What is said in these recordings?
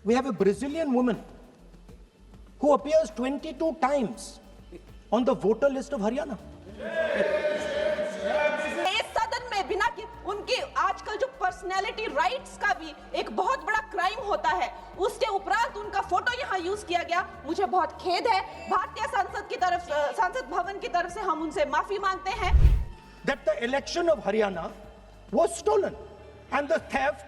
We have a Brazilian woman who appears 22 times on the voter list of Haryana. इस सदन में बिना कि उनकी आजकल जो पर्सनैलिटी राइट्स का भी एक बहुत बड़ा क्राइम होता है, उसके उपरांत उनका फोटो यहाँ यूज किया गया। मुझे बहुत खेद है। भारतीय संसद भवन की तरफ से हम उनसे माफी मांगते हैं। That the election of Haryana was stolen and the theft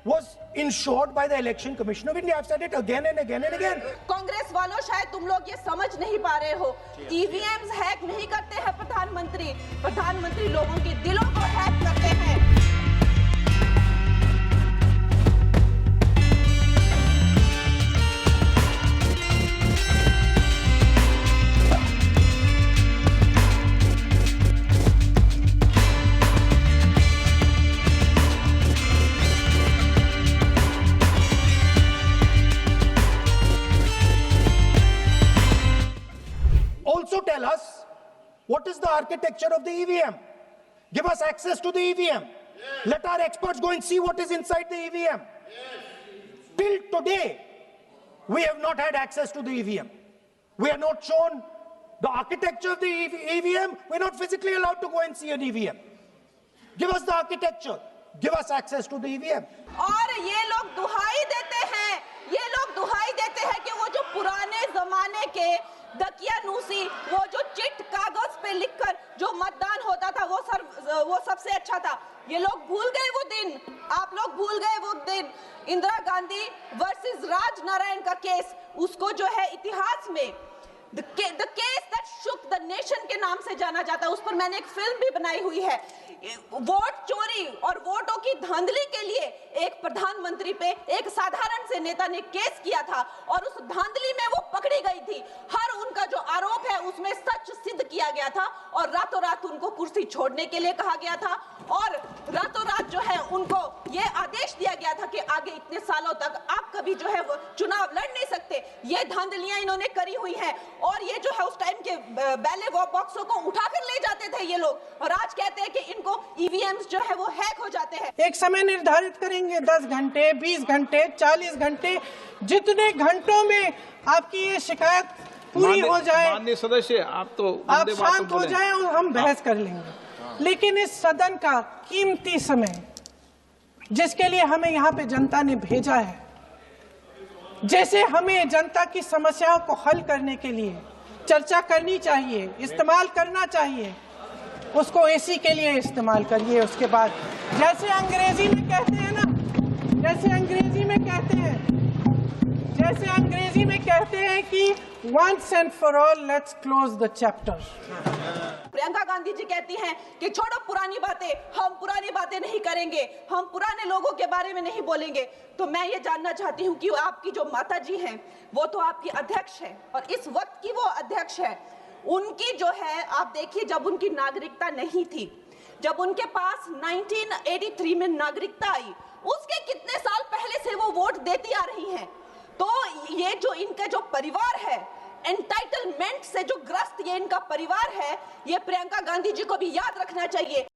was ensured by the Election Commission of India. I've said it again and again and again. Congress वालों, शायद तुम लोग ये समझ नहीं पा रहे हो, ईवीएम्स हैक नहीं करते हैं प्रधानमंत्री लोगों के दिलों को हैक करते हैं। Also tell us what is the architecture of the EVM. Give us access to the EVM. Let our experts go and see what is inside the EVM. Till today, we have not had access to the EVM. We are not shown the architecture of the EVM. We're not physically allowed to go and see an EVM. Give us the architecture. Give us access to the EVM. और ये लोग दुहाई देते हैं कि वो जो पुराने जमाने के दकियानूसी, वो जो चिट कागज पे लिखकर जो मतदान होता था वो सबसे अच्छा था। ये लोग भूल गए वो दिन, आप लोग भूल गए वो दिन। इंदिरा गांधी वर्सेस राज नारायण का केस, उसको जो है इतिहास में The case that shook the nation के नाम से जाना जाता है। उस पर मैंने एक फिल्म भी बनाई हुई है। वोट चोरी और वोटों की धांधली के लिए एक प्रधानमंत्री पे एक साधारण से नेता ने केस किया था और उस धांधली में वो पकड़ी गई थी। हर उनका जो आरोप है उसमें सच सिद्ध किया गया था और रातों रात उनको कुर्सी छोड़ने के लिए कहा गया था और रातों रात जो है उनको ये आदेश दिया गया था कि आगे इतने सालों तक आप कभी जो है वो चुनाव लड़ नहीं सकते। ये धांधलियां इन्होंने करी हुई हैं और ये जो है उस टाइम के बैलेट बॉक्सों को उठाकर ले जाते थे ये लोग और आज कहते हैं कि इनको ईवीएम्स जो है वो हैक हो जाते हैं। एक समय निर्धारित करेंगे, 10 घंटे, 20 घंटे, 40 घंटे, जितने घंटों में आपकी ये शिकायत पूरी हो जाए, माननीय सदस्य आप शांत हो जाए और हम बहस कर लेंगे। लेकिन इस सदन का कीमती समय, जिसके लिए हमें यहाँ पे जनता ने भेजा है, जैसे हमें जनता की समस्याओं को हल करने के लिए चर्चा करनी चाहिए, इस्तेमाल करना चाहिए, उसको इसी के लिए इस्तेमाल करिए। उसके बाद जैसे अंग्रेजी में कहते हैं ना, जैसे अंग्रेजी में कहते हैं कि once and for all let's close the chapter। Priyanka Gandhi ji कहती हैं कि छोड़ो पुरानी बातें, हम पुरानी बातें नहीं करेंगे, हम पुराने लोगों के बारे में नहीं बोलेंगे। तो मैं ये जानना चाहती हूँ कि आपकी जो माता जी हैं वो तो आपकी अध्यक्ष है और इस वक्त की वो अध्यक्ष है। उनकी जो है आप देखिए, जब उनकी नागरिकता नहीं थी, जब उनके पास 1983 में नागरिकता आई, उसके कितने साल पहले से वो वोट देती आ रही हैं। तो ये जो इनका जो परिवार है, एंटाइटलमेंट से जो ग्रस्त ये इनका परिवार है, ये प्रियंका गांधी जी को भी याद रखना चाहिए